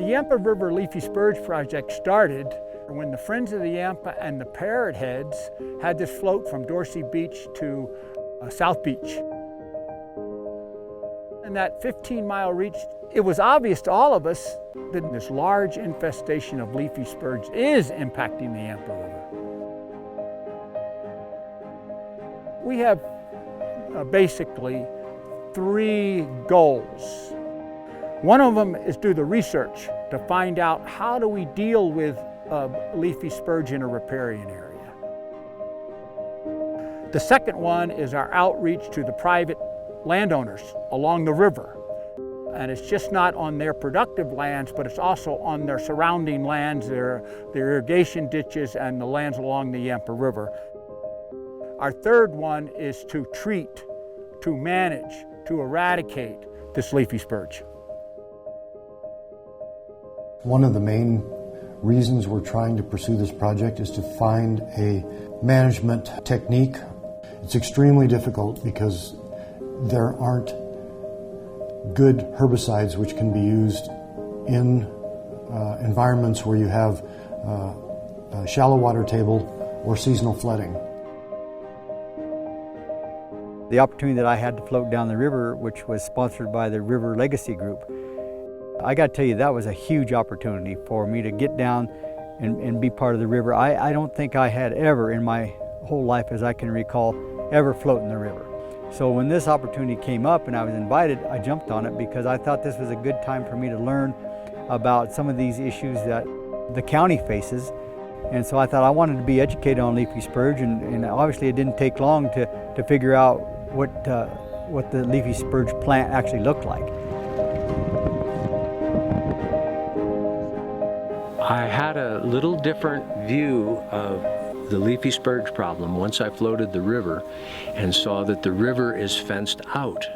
The Yampa River Leafy Spurge project started when the Friends of the Yampa and the Parrot heads had this float from Dorsey Beach to South Beach. And that 15-mile reach, it was obvious to all of us that this large infestation of leafy spurge is impacting the Yampa River. We have basically 3 goals. One of them is do the research to find out how do we deal with leafy spurge in a riparian area. The second one is our outreach to the private landowners along the river. And it's just not on their productive lands, but it's also on their surrounding lands, their irrigation ditches and the lands along the Yampa River. Our third one is to treat, to manage, to eradicate this leafy spurge. One of the main reasons we're trying to pursue this project is to find a management technique. It's extremely difficult because there aren't good herbicides which can be used in environments where you have a shallow water table or seasonal flooding. The opportunity that I had to float down the river, which was sponsored by the River Legacy Group, I got to tell you, that was a huge opportunity for me to get down and be part of the river. I don't think I had ever in my whole life, as I can recall, ever floated in the river. So when this opportunity came up and I was invited, I jumped on it because I thought this was a good time for me to learn about some of these issues that the county faces. And so I thought I wanted to be educated on leafy spurge, and obviously it didn't take long to figure out what the leafy spurge plant actually looked like. I had a little different view of the leafy spurge problem once I floated the river and saw that the river is fenced out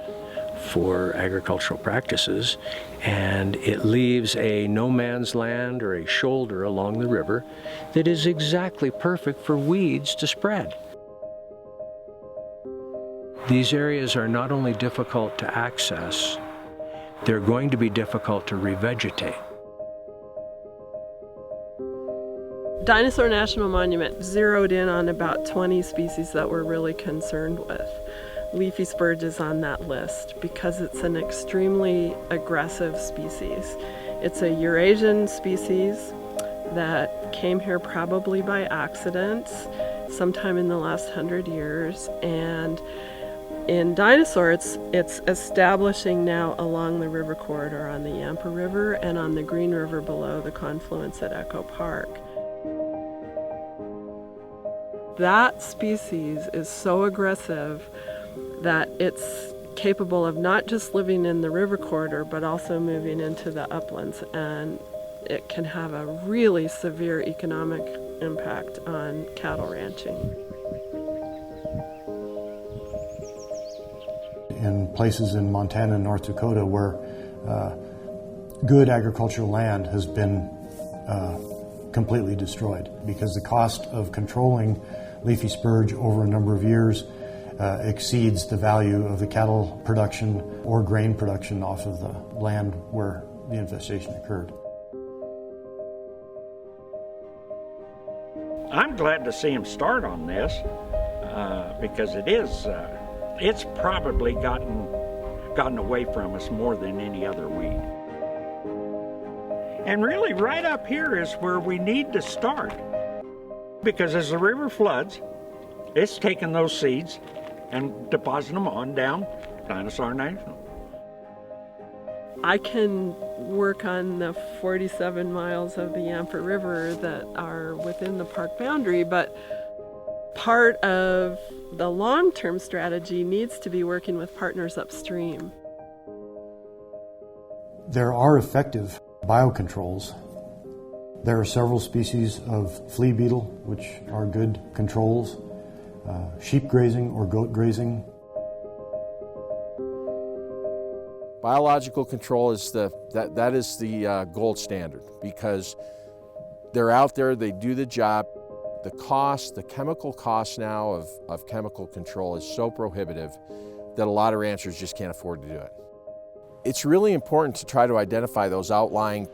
for agricultural practices, and it leaves a no man's land or a shoulder along the river that is exactly perfect for weeds to spread. These areas are not only difficult to access, they're going to be difficult to revegetate. Dinosaur National Monument zeroed in on about 20 species that we're really concerned with. Leafy spurge is on that list because it's an extremely aggressive species. It's a Eurasian species that came here probably by accident sometime in the last 100 years, and in Dinosaur it's establishing now along the river corridor on the Yampa River and on the Green River below the confluence at Echo Park. That species is so aggressive that it's capable of not just living in the river corridor, but also moving into the uplands, and it can have a really severe economic impact on cattle ranching. In places in Montana and North Dakota where good agricultural land has been completely destroyed because the cost of controlling leafy spurge over a number of years exceeds the value of the cattle production or grain production off of the land where the infestation occurred. I'm glad to see him start on this because it's probably gotten away from us more than any other weed. And really right up here is where we need to start, because as the river floods, it's taking those seeds and depositing them on down Dinosaur National. I can work on the 47 miles of the Yampa River that are within the park boundary, but part of the long-term strategy needs to be working with partners upstream. There are effective biocontrols. There are several species of flea beetle which are good controls, sheep grazing or goat grazing. Biological control is the gold standard because they're out there, they do the job. The cost, the chemical cost now of chemical control is so prohibitive that a lot of ranchers just can't afford to do it. It's really important to try to identify those outlying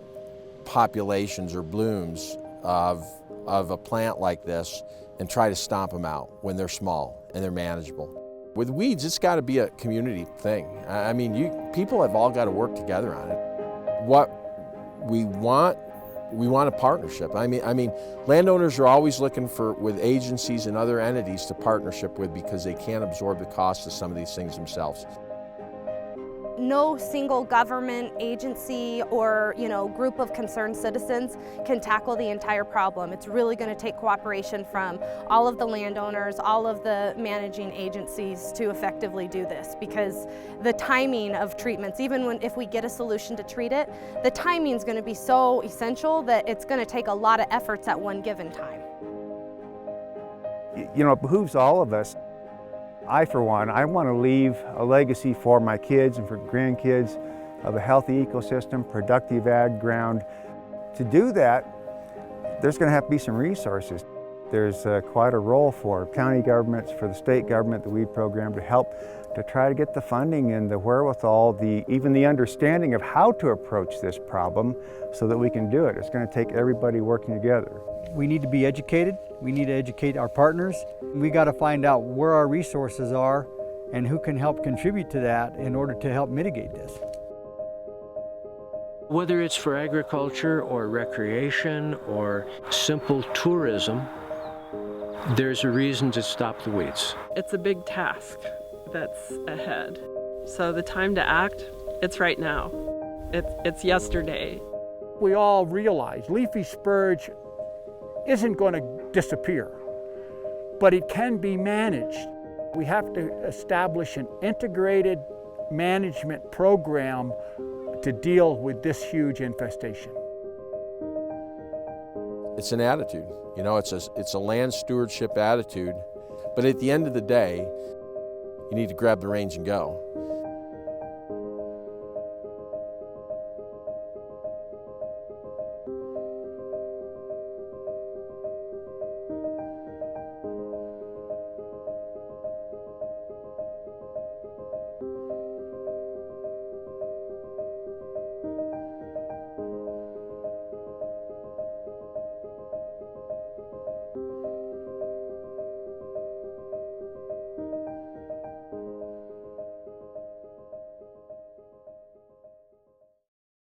populations or blooms of a plant like this and try to stomp them out when they're small and they're manageable. With weeds, it's got to be a community thing. I mean, people have all got to work together on it. What we want a partnership. I mean, landowners are always looking with agencies and other entities to partnership with because they can't absorb the cost of some of these things themselves. No single government agency or group of concerned citizens can tackle the entire problem. It's really going to take cooperation from all of the landowners, all of the managing agencies to effectively do this, because the timing of treatments, even if we get a solution to treat it, the timing is going to be so essential that it's going to take a lot of efforts at one given time. It behooves all of us. I, for one, I want to leave a legacy for my kids and for grandkids of a healthy ecosystem, productive ag ground. To do that, there's going to have to be some resources. There's quite a role for county governments, for the state government, the weed program, to help to try to get the funding and the wherewithal, even the understanding of how to approach this problem so that we can do it. It's going to take everybody working together. We need to be educated. We need to educate our partners. We got to find out where our resources are and who can help contribute to that in order to help mitigate this. Whether it's for agriculture or recreation or simple tourism, there's a reason to stop the weeds. It's a big task that's ahead. So the time to act, it's right now. It's yesterday. We all realize leafy spurge isn't going to disappear, but it can be managed. We have to establish an integrated management program to deal with this huge infestation. It's an attitude, it's a land stewardship attitude, but at the end of the day, you need to grab the reins and go.